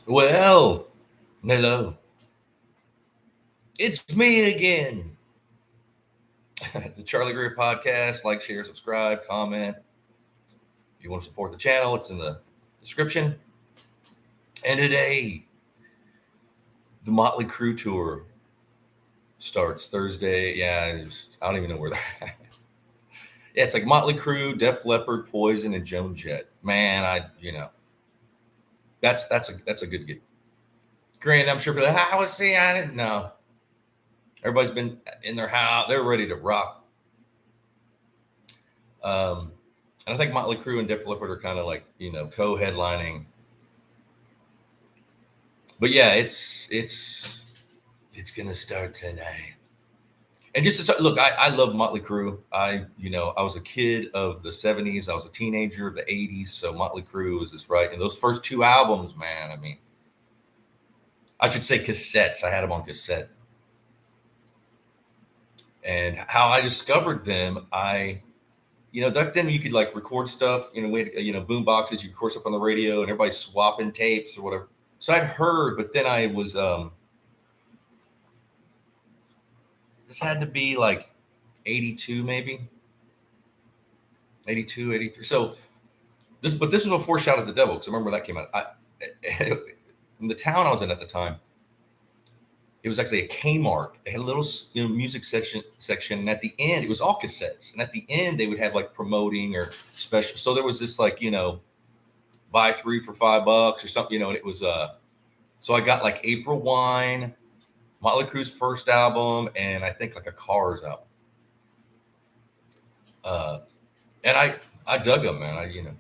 Well, hello. It's me again. The Charlie Greer podcast. Like, share, subscribe, comment. If you want to support the channel, it's in the description. And today, the Motley Crue tour starts Thursday. Yeah, I don't even know where they're at. Yeah, it's like Motley Crue, Def Leppard, Poison, and Joan Jett. Man, that's a good gig. Granted, I'm sure, but how was he? I didn't know. Everybody's been in their house. They're ready to rock. Um, and I think Motley Crue and Def Leppard are kind of like co-headlining. But yeah, it's gonna start tonight. And just to start, look, I love Motley Crue. I was a kid of the '70s. I was a teenager of the '80s. So Motley Crue was just right. And those first two albums, man. I mean, I should say cassettes. I had them on cassette. And how I discovered them, back then you could like record stuff. We had boom boxes. You record stuff on the radio, and everybody's swapping tapes or whatever. So I'd heard, but then I was this had to be like 82 maybe, 82, 83. So this was before Shout at the Devil, because I remember when that came out. In the town I was in at the time, it was actually a Kmart. They had a little music section, and at the end it was all cassettes. And at the end they would have like promoting or special. So there was this like buy 3 for $5 or something, and it was so I got like April Wine, Motley Crue's first album, and I think like a Cars album. And I dug them, man.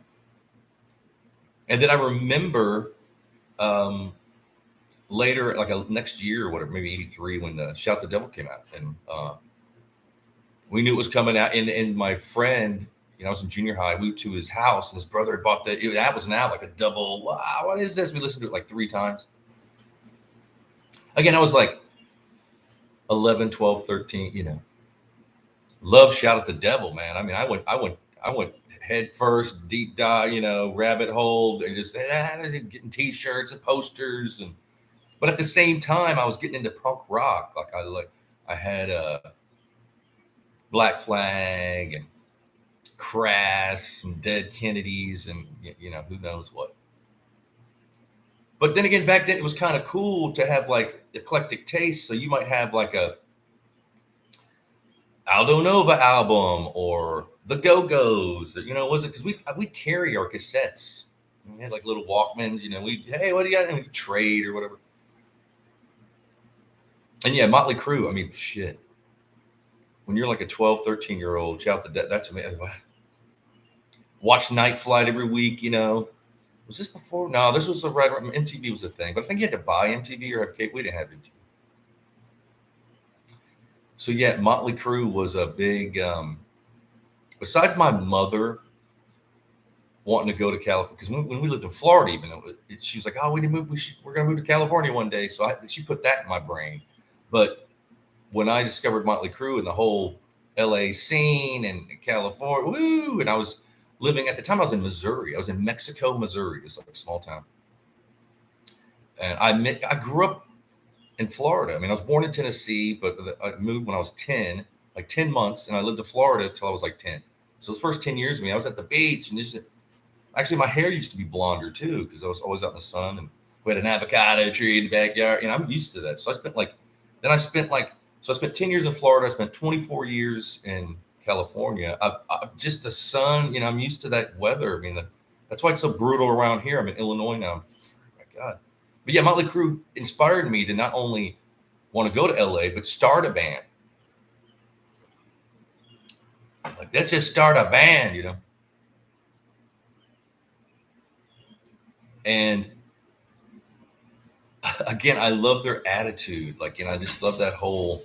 And then I remember later, like next year or whatever, maybe '83, when the Shout the Devil came out, and we knew it was coming out. And my friend, I was in junior high. We went to his house, and his brother had bought that was now like a double. Wow, what is this? We listened to it like 3 times. Again, I was like 11, 12, 13. Love Shout at the Devil, man. I mean, I went head first, deep dive, rabbit hole, and just getting T-shirts and posters, but at the same time, I was getting into punk rock. I had Black Flag and Crass and Dead Kennedys and who knows what. But then again, back then it was kind of cool to have like eclectic taste. So you might have like a Aldo Nova album or the Go Go's. Was it because we carry our cassettes? We had like little Walkmans. Hey, what do you got? And we trade or whatever. And yeah, Motley Crue. I mean, shit. When you're like a 12, 13-year-old, shout that's amazing. Watch Night Flight every week. Was this before? No, this was right. MTV was a thing, but I think you had to buy MTV or have cable. We didn't have MTV. So yeah, Motley Crue was a big. Besides my mother wanting to go to California, because when we lived in Florida, even she was like, "Oh, we need to move. We're going to move to California one day." So she put that in my brain. But when I discovered Motley Crue and the whole LA scene and California, woo, and I was living at the time, I was in Missouri. I was in Mexico, Missouri. It's like a small town. And I grew up in Florida. I mean, I was born in Tennessee, but I moved when I was 10, like 10 months, and I lived in Florida till I was like 10. So those first 10 years of me, I was at the beach, and actually my hair used to be blonder too, because I was always out in the sun, and we had an avocado tree in the backyard. I'm used to that. So I spent 10 years in Florida. I spent 24 years in California. I've just the sun, I'm used to that weather. I mean, that's why it's so brutal around here. I'm in Illinois now. Oh my God. But yeah, Motley Crue inspired me to not only want to go to LA, but start a band. Like, let's just start a band, And again, I love their attitude. Like, I just love that whole,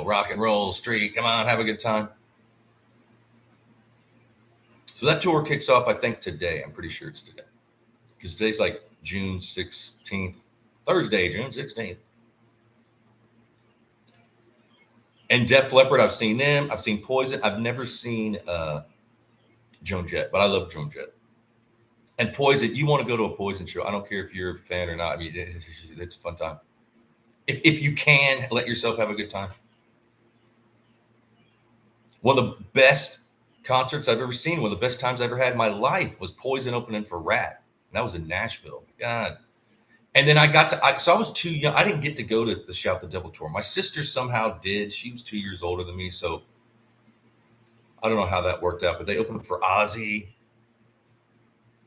rock and roll street. Come on, have a good time. So that tour kicks off, I think, today. I'm pretty sure it's today, because today's like June 16th, Thursday, June 16th. And Def Leppard, I've seen them. I've seen Poison. I've never seen Joan Jett, but I love Joan Jett. And Poison, you want to go to a Poison show? I don't care if you're a fan or not. I mean, it's a fun time. If you can let yourself have a good time. One of the best concerts I've ever seen, one of the best times I ever had in my life was Poison opening for Rat. And that was in Nashville. God. And then so I was too young. I didn't get to go to the Shout the Devil tour. My sister somehow did. She was 2 years older than me. So I don't know how that worked out, but they opened for Ozzy.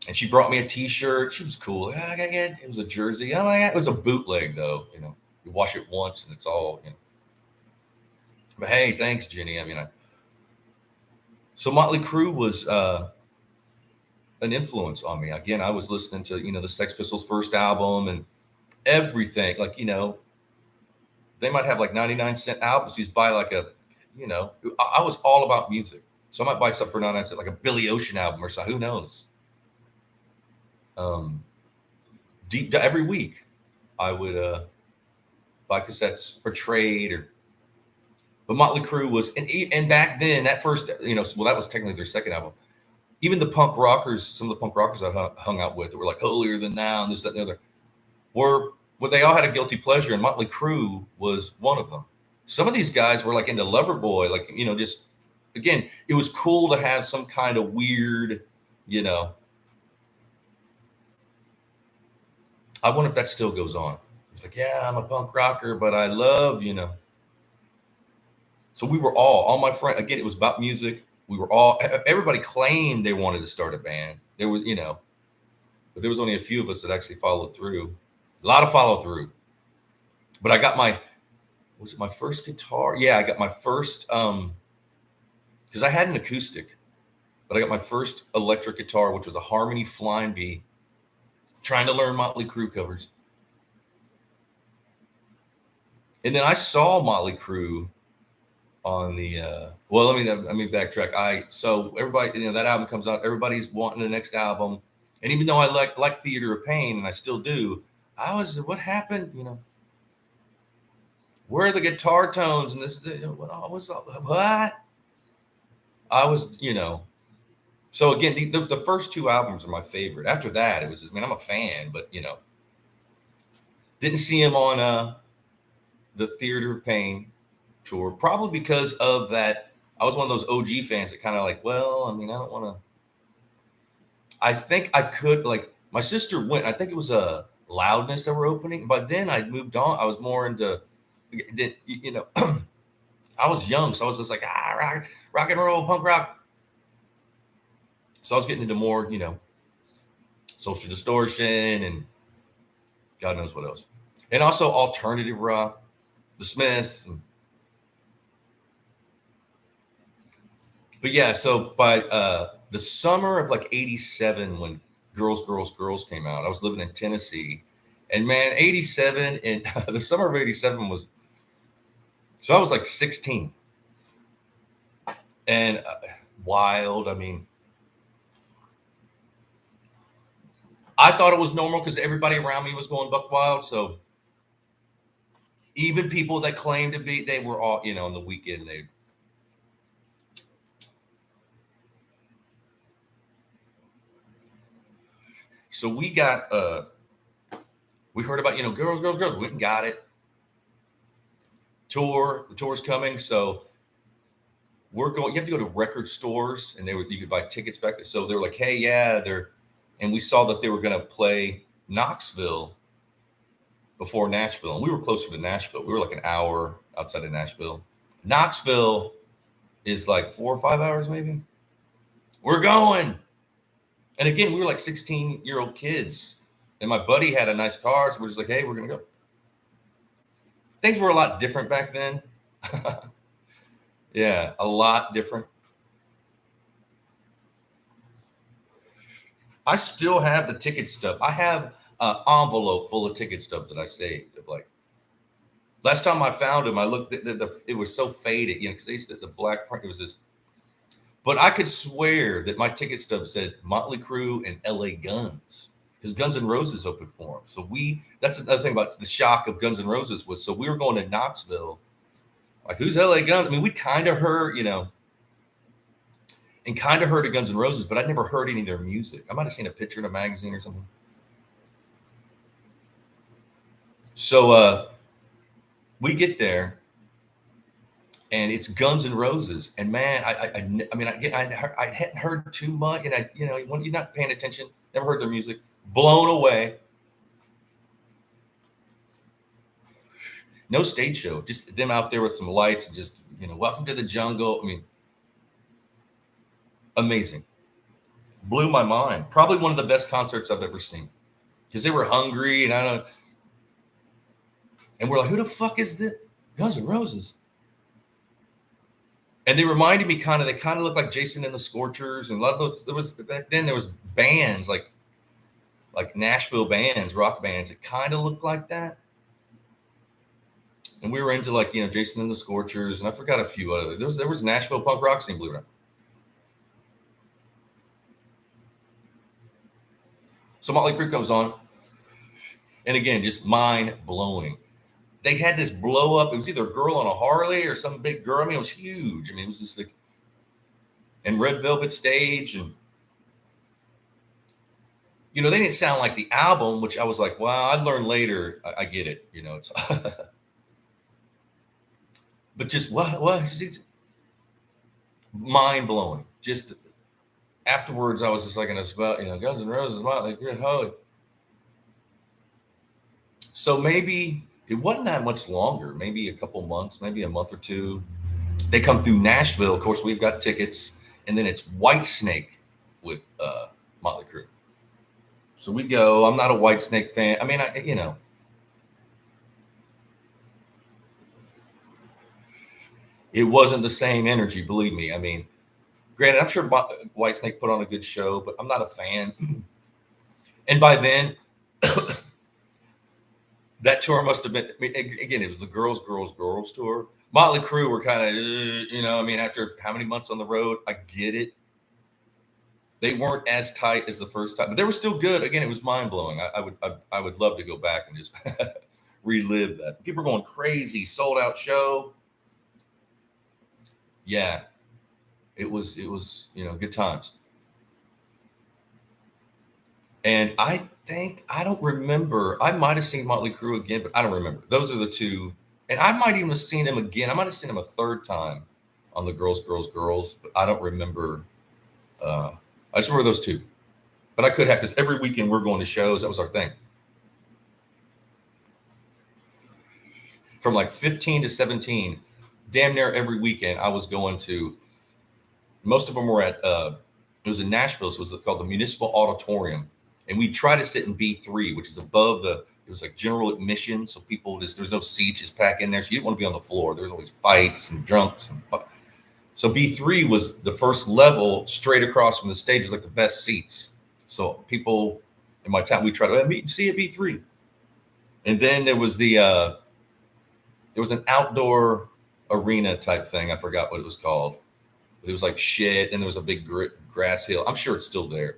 And she brought me a T-shirt. She was cool. It was a jersey. It was a bootleg, though. You wash it once and it's all. But hey, thanks, Jenny. So Motley Crue was an influence on me. Again, I was listening to the Sex Pistols' first album and everything. Like they might have like 99-cent albums. He's buy like I was all about music, so I might buy something for 99-cent, like a Billy Ocean album or something. Who knows? Every week I would buy cassettes or trade but Motley Crue was, and back then that first, that was technically their second album. Even the punk rockers, some of the punk rockers I hung out with that were like Holier Than Thou and this, that, and the other, they all had a guilty pleasure, and Motley Crue was one of them. Some of these guys were like into Loverboy, like, just, again, it was cool to have some kind of weird, I wonder if that still goes on. It's like, yeah, I'm a punk rocker, but I love, So we were all my friends, again, it was about music. Everybody claimed they wanted to start a band. There was, but there was only a few of us that actually followed through. A lot of follow through. But I got was it my first guitar? Yeah, I got my first, because I had an acoustic, but I got my first electric guitar, which was a Harmony Flying V, trying to learn Motley Crue covers. And then I saw Motley Crue on the let me backtrack. So everybody, that album comes out, everybody's wanting the next album, and even though I like Theater of Pain, and I still do, what happened? Where are the guitar tones and this? What I was, So again, the first two albums are my favorite. After that, it was, I'm a fan, but didn't see him on the Theater of Pain tour, probably because of that. I was one of those OG fans that kind of like, I don't want to. I think I could, like, my sister went. I think it was a Loudness that were opening. By then, I'd moved on. I was more into, I was young, so I was just like, rock and roll, punk rock. So I was getting into more, Social Distortion and God knows what else, and also alternative rock, the Smiths. But yeah, so by the summer of like 87, when Girls, Girls, Girls came out, I was living in Tennessee. And man, 87 and the summer of 87 was, so I was like 16. And wild. I thought it was normal because everybody around me was going buck wild. So even people that claimed to be, they were all, on the weekend, So we got, we heard about, Girls, Girls, Girls. We went and got it. The tour's coming. So you have to go to record stores, and you could buy tickets back. So they were like, hey, yeah, and we saw that they were going to play Knoxville before Nashville. And we were closer to Nashville. We were like an hour outside of Nashville. Knoxville is like 4 or 5 hours, maybe. We're going. And again, we were like 16-year-old kids, and my buddy had a nice car. So we're just like, hey, we're going to go. Things were a lot different back then. Yeah, a lot different. I still have the ticket stub. I have an envelope full of ticket stubs that I saved. Like, last time I found them, I looked at it was so faded, because they used to, the black print, it was this. But I could swear that my ticket stub said Motley Crue and LA Guns, because Guns N' Roses opened for them. So that's another thing about the shock of Guns N' Roses was, so we were going to Knoxville. Like, who's LA Guns? We kind of heard, and kind of heard of Guns N' Roses, but I'd never heard any of their music. I might have seen a picture in a magazine or something. So we get there, and it's Guns N' Roses, and man, I hadn't heard too much, and when you're not paying attention, never heard their music, blown away. No stage show, just them out there with some lights and just, welcome to the jungle. I mean, amazing. Blew my mind. Probably one of the best concerts I've ever seen, because they were hungry, and we're like, who the fuck is this? Guns N' Roses. And they reminded me they kind of looked like Jason and the Scorchers, and a lot of those. Back then there was bands like Nashville bands, rock bands. It kind of looked like that. And we were into Jason and the Scorchers, and I forgot a few other. There was Nashville punk rock scene, believe it or not. So Motley Crue comes on, and again, just mind blowing. They had this blow up. It was either a girl on a Harley or some big girl. I mean, it was huge. I mean, it was just and red velvet stage, and they didn't sound like the album, which I was like, wow. I learned later. I get it. It's. But just what it's mind blowing. Just afterwards, I was just like in a spot, Guns N' Roses, Motley Crue, holy. So maybe it wasn't that much longer. Maybe a couple months, maybe a month or two. They come through Nashville. Of course, we've got tickets, and then it's Whitesnake with Motley Crue. So we go. I'm not a Whitesnake fan. I mean, it wasn't the same energy, believe me. I mean, granted, I'm sure Whitesnake put on a good show, but I'm not a fan. And by then, that tour must have been, again, it was the girls tour. Motley Crue were kind of, after how many months on the road, I get it. They weren't as tight as the first time, but they were still good. Again, it was mind blowing. I would love to go back and just relive that. People were going crazy, sold out show. Yeah, it was, good times. And I don't remember. I might have seen Motley Crue again, but I don't remember. Those are the two. And I might even have seen them again. I might have seen them a third time on the Girls, but I don't remember. I just remember those two. But I could have, because every weekend we're going to shows. That was our thing. From 15 to 17, damn near every weekend I was going to. Most of them were at, it was in Nashville, so it was called the Municipal Auditorium. And we try to sit in B3, which is above it was general admission. So people there's no seats, just pack in there. So you didn't want to be on the floor. There was always fights and drunks. So B3 was the first level straight across from the stage. It was the best seats. So people in my town, we tried to see at B3. And then there was there was an outdoor arena type thing. I forgot what it was called. It was like shit. And there was a big grass hill. I'm sure it's still there.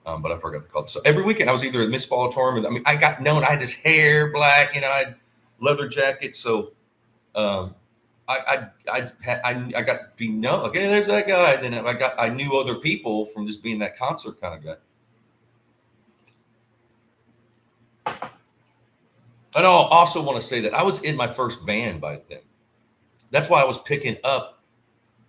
But I forgot to call it. So every weekend I was either at Municipal Auditorium. I got known. I had this hair black, I had leather jacket. So I got to be known. Okay, there's that guy. Then I knew other people from just being that concert kind of guy. And I also want to say that I was in my first band by then. That's why I was picking up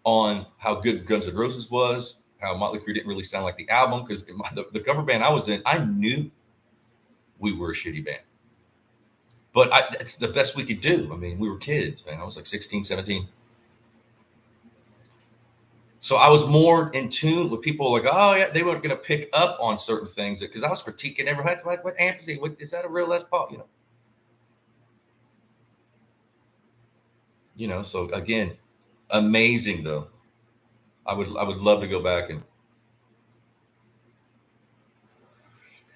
on how good Guns N' Roses was. How Motley Crue didn't really sound like the album, because the cover band I was in, I knew we were a shitty band. But it's the best we could do. I mean, we were kids, man. I was 16, 17. So I was more in tune with people oh, yeah, they weren't going to pick up on certain things, because I was critiquing everyone. What amp is he? Is that a real Les Paul? So again, amazing though. I would love to go back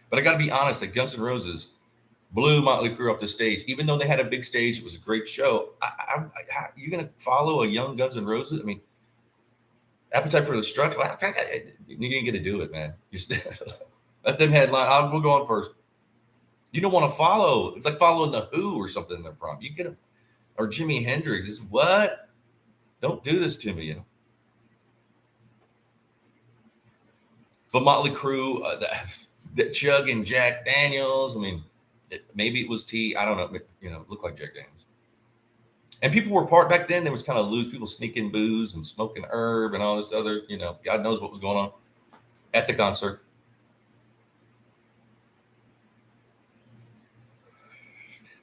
but I got to be honest, that Guns N' Roses blew Motley Crue off the stage. Even though they had a big stage, it was a great show. You're going to follow a young Guns N' Roses? I mean, Appetite for Destruction. You didn't get to do it, man. Let them headline. We'll go on first. You don't want to follow. It's like following the Who or something in their prom. You get them, or Jimi Hendrix. It's what? Don't do this to me, But Motley Crue, that chugging Jack Daniels. I mean, maybe it was tea. I don't know. It looked like Jack Daniels. And people were back then. There was kind of loose. People sneaking booze and smoking herb and all this other. God knows what was going on at the concert.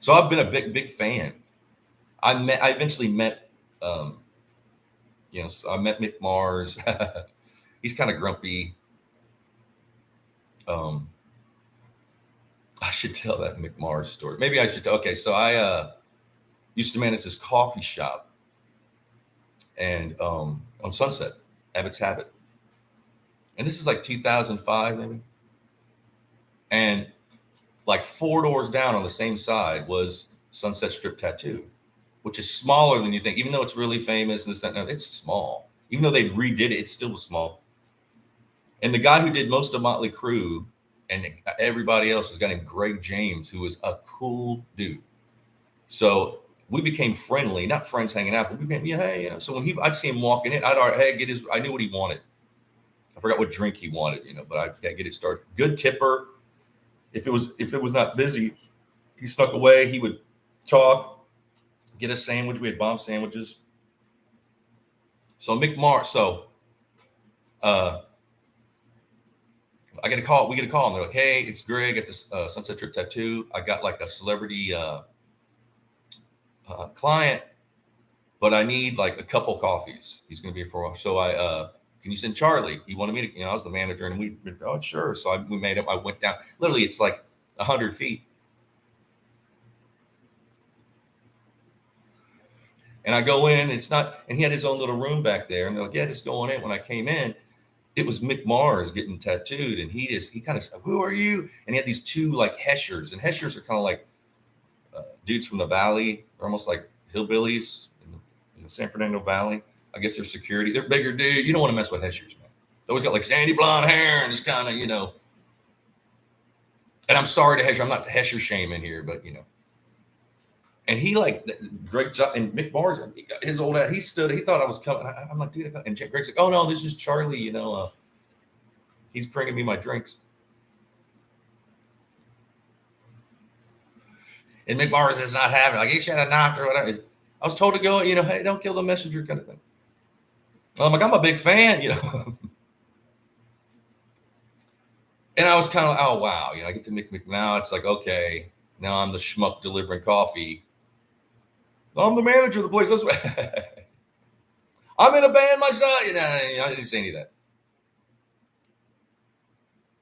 So I've been a big fan. I eventually met, so I met Mick Mars. He's kind of grumpy. I should tell that Mick Mars story. Maybe I should tell. Okay, so I used to manage this coffee shop, and on Sunset, Abbott's Habit, and this is like 2005 maybe, and like 4 doors down on the same side was Sunset Strip Tattoo, which is smaller than you think. Even though it's really famous and this, that, no, it's small. Even though they redid it, it still was small. And the guy who did most of Motley Crue and everybody else was a guy named Greg James, who was a cool dude. So we became friendly, not friends hanging out, but we became, hey, So when I'd see him walking in, I knew what he wanted. I forgot what drink he wanted, but I'd get it started. Good tipper. If it was not busy, he snuck away. He would talk, get a sandwich. We had bomb sandwiches. So Mick Mars. So I get a call. We get a call, and they're like, "Hey, it's Greg at this Sunset Trip Tattoo. I got like a celebrity client, but I need like a couple coffees. He's going to be here for a while. So can you send Charlie? He wanted me to, I was the manager, and sure. So we made up. I went down. Literally, it's like 100 feet. And I go in, and he had his own little room back there. And they're like, yeah, just going in. When I came in, it was Mick Mars getting tattooed. And he kind of said, who are you? And he had these two like Heshers. And Heshers are kind of like dudes from the Valley. They're almost like hillbillies in the San Fernando Valley. I guess they're security. They're bigger dude. You don't want to mess with Heshers, man. They always got like sandy blonde hair and just kind of, And I'm sorry to Hesher. I'm not Hesher shaming here, but And he Greg and Mick Mars, his old ass, he stood. He thought I was coming. I'm like, dude. And Greg's like, oh no, this is Charlie. He's bringing me my drinks. And Mick Mars is not having he should have knocked or whatever. I was told to go. Hey, don't kill the messenger, kind of thing. I'm like, I'm a big fan, And I was kind of, oh wow, I get to Mick now. It's like, okay, now I'm the schmuck delivering coffee. I'm the manager of the place. This way. I'm in a band myself. I didn't say any of that.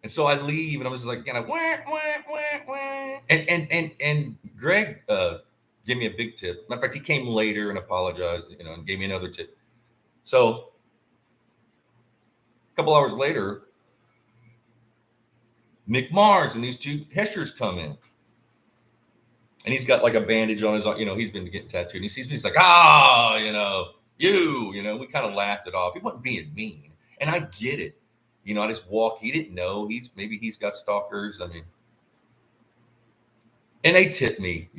And so I leave, and I was like, wah, wah, wah, wah. And Greg gave me a big tip. Matter of fact, he came later and apologized, and gave me another tip. So a couple hours later, Mick Mars and these two Heshers come in. And he's got like a bandage on his arm. He's been getting tattooed. And he sees me. He's like, we kind of laughed it off. He wasn't being mean. And I get it. I just walk. He didn't know. Maybe he's got stalkers. I mean, and they tipped me,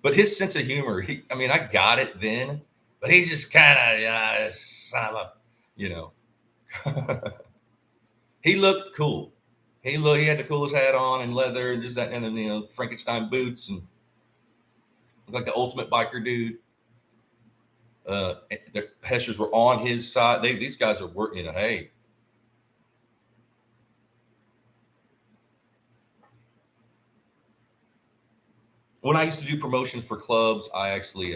But his sense of humor, I got it then. But he's just kind of, son of a, He looked cool. He had the coolest hat on and leather and just that, and then, Frankenstein boots and like the ultimate biker dude. The Heshers were on his side. These guys are working, hey. When I used to do promotions for clubs, I actually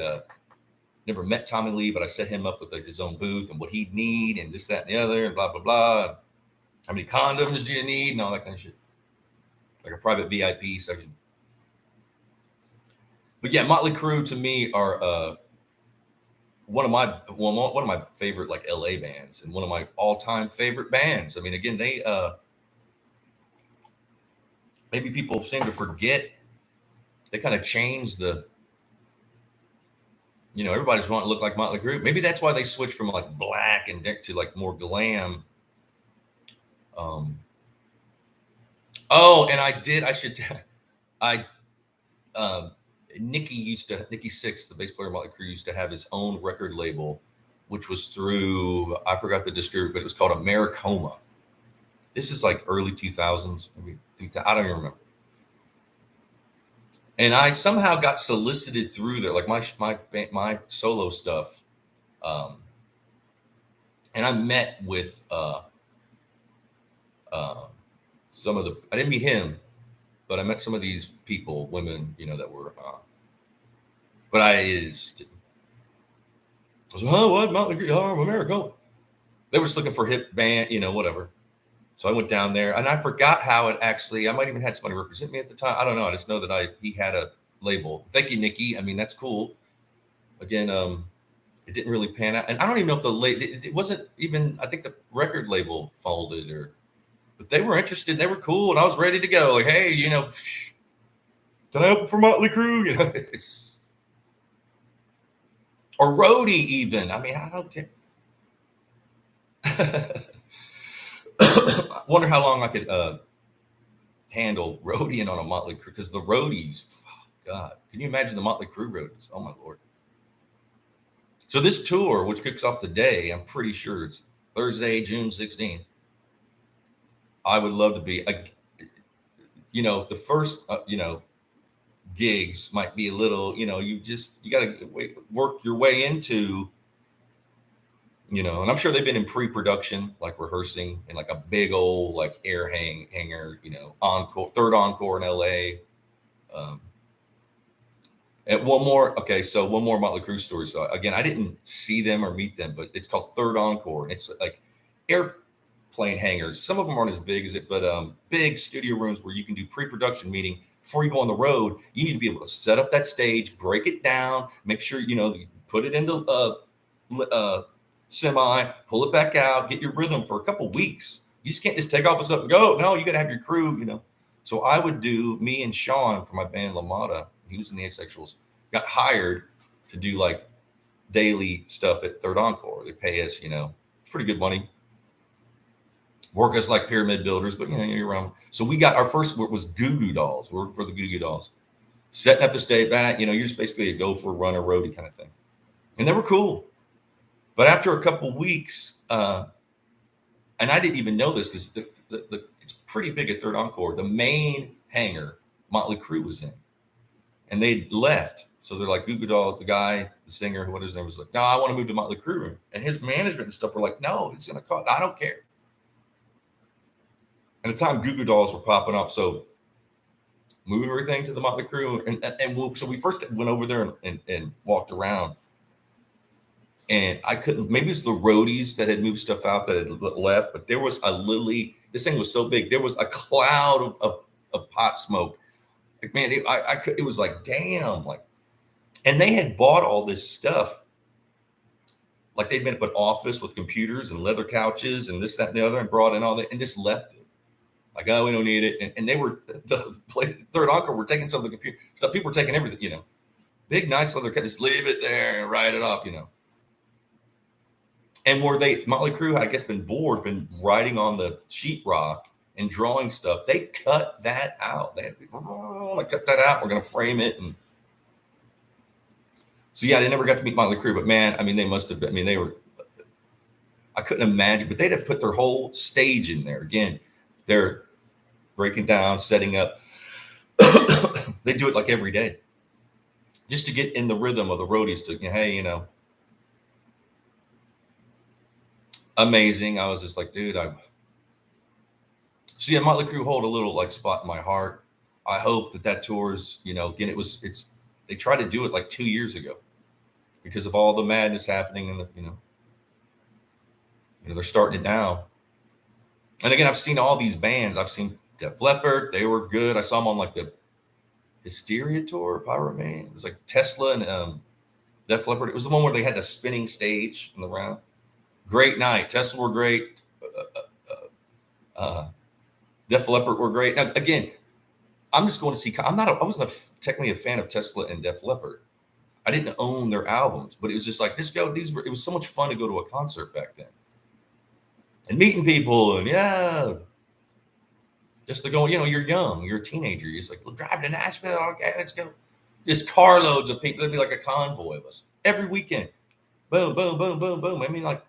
never met Tommy Lee, but I set him up with his own booth and what he'd need and this, that, and the other, and blah, blah, blah. How many condoms do you need and all that kind of shit. Like a private VIP section. But yeah, Motley Crue to me are one of my favorite like LA bands and one of my all-time favorite bands. Again, they maybe people seem to forget. They kind of changed the, everybody's wanting to look like Motley Crue. Maybe that's why they switched from like black and to like more glam. Nikki Sixx, the bass player of Motley Crue, used to have his own record label, which was through, I forgot the distributor, but it was called Americoma. This is like early 2000s, maybe 2000, I don't even remember. And I somehow got solicited through there, like my solo stuff. Um, and I met with uh, some of the. I didn't meet him, but I met some of these people, women, that were. But I just. I was like, oh, what Motley Crue, oh, America. They were just looking for hip band, whatever. So I went down there, and I forgot how it actually. I might even had somebody represent me at the time. I don't know. I just know that he had a label. Thank you, Nikki. I mean, that's cool. Again, it didn't really pan out, and I don't even know if it wasn't even. I think the record label folded, but they were interested. They were cool, and I was ready to go. Like, hey, can I open for Motley Crue? It's or roadie even. I mean, I don't care. I wonder how long I could handle roadieing on a Motley Crue, because the roadies, oh God, can you imagine the Motley Crue roadies? Oh my Lord. So this tour, which kicks off today, I'm pretty sure it's Thursday, June 16th. I would love to be, the first, gigs might be a little, you got to work your way into, and I'm sure they've been in pre-production, like rehearsing in like a big old like air hangar, encore, third encore in LA. And one more Motley Crue story. So again, I didn't see them or meet them, but it's called Third Encore, and it's like airplane hangars. Some of them aren't as big as it, but big studio rooms where you can do pre-production meeting before you go on the road. You need to be able to set up that stage, break it down, make sure you put it in the semi, pull it back out, get your rhythm for a couple weeks. You just can't just take off and stuff and go. No, you got to have your crew. So I would do, me and Sean from my band LaMotta, he was in the Asexuals, got hired to do like daily stuff at Third Encore. They pay us, pretty good money. Work us like pyramid builders, but you're around. So we got our first work was Goo Goo Dolls. We worked for the Goo Goo Dolls. Setting up the stage back, you're just basically a go for a runner roadie kind of thing. And they were cool. But after a couple weeks, and I didn't even know this because it's pretty big at Third Encore. The main hangar Motley Crue was in, and they left. So they're like, Goo Goo Doll, the guy, the singer, what his name was, like, no, I want to move to Motley Crue room. And his management and stuff were like, no, it's going to cost. I don't care. At the time, Goo Goo Dolls were popping up, so move everything to the Motley Crue, so we first went over there and walked around. And I couldn't, maybe it's the roadies that had moved stuff out that had left, but there was this thing was so big. There was a cloud of pot smoke. Like, man, it was like, damn, like, and they had bought all this stuff. Like they'd been up an office with computers and leather couches and this, that, and the other, and brought in all that and just left it. Like, oh, we don't need it. And they were, the Third Encore were taking some of the computer stuff. People were taking everything, big, nice leather couch, just leave it there and write it off, And Motley Crue, I guess, been writing on the sheetrock and drawing stuff. They cut that out. They had to cut that out. We're going to frame it. And so, yeah, they never got to meet Motley Crue. But, man, I mean, they must have been. I mean, they were – I couldn't imagine. But they'd have put their whole stage in there. Again, they're breaking down, setting up. They do it like every day just to get in the rhythm of the roadies to, hey, amazing. I was just like, dude, so yeah, Motley Crue hold a little like spot in my heart. I hope that tours, again, they tried to do it like 2 years ago because of all the madness happening and they're starting it now. And again, I've seen all these bands. I've seen Def Leppard. They were good. I saw them on like the Hysteria tour, Pyromania. It was like Tesla and Def Leppard. It was the one where they had the spinning stage in the round. Great night. Tesla were great. Def Leppard were great. Now, again, I'm just going to see. I wasn't technically a fan of Tesla and Def Leppard. I didn't own their albums, but it was just like it was so much fun to go to a concert back then and meeting people and just to go. You're young, you're a teenager. You're just like, we'll drive to Nashville. Okay, let's go. Just carloads of people. There'd be like a convoy of us every weekend. Boom, boom, boom, boom, boom. I mean, like.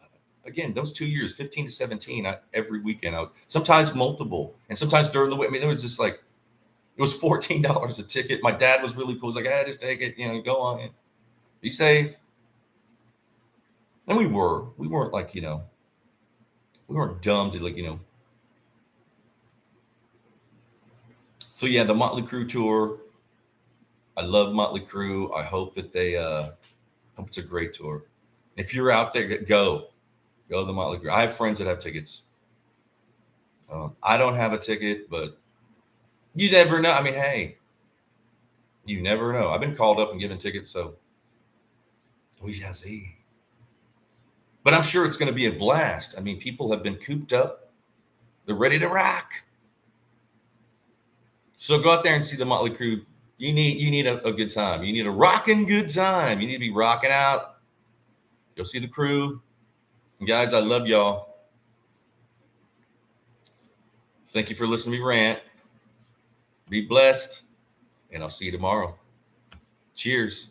again, those 2 years, 15 to 17, every weekend, sometimes multiple, and sometimes during the week. I mean, it was just like, it was $14 a ticket. My dad was really cool. He's like, just take it, go on in. Be safe. And we weren't like, we weren't dumb to like, So yeah, the Motley Crue tour. I love Motley Crue. I hope that they, hope it's a great tour. If you're out there, go to the Motley Crue. I have friends that have tickets. I don't have a ticket, but you never know. I mean, hey, you never know. I've been called up and given tickets, so we shall see. But I'm sure it's going to be a blast. I mean, people have been cooped up. They're ready to rock. So go out there and see the Motley Crue. You need a good time. You need a rocking good time. You need to be rocking out. Go see the Crue. And guys, I love y'all. Thank you for listening to me rant. Be blessed, and I'll see you tomorrow. Cheers.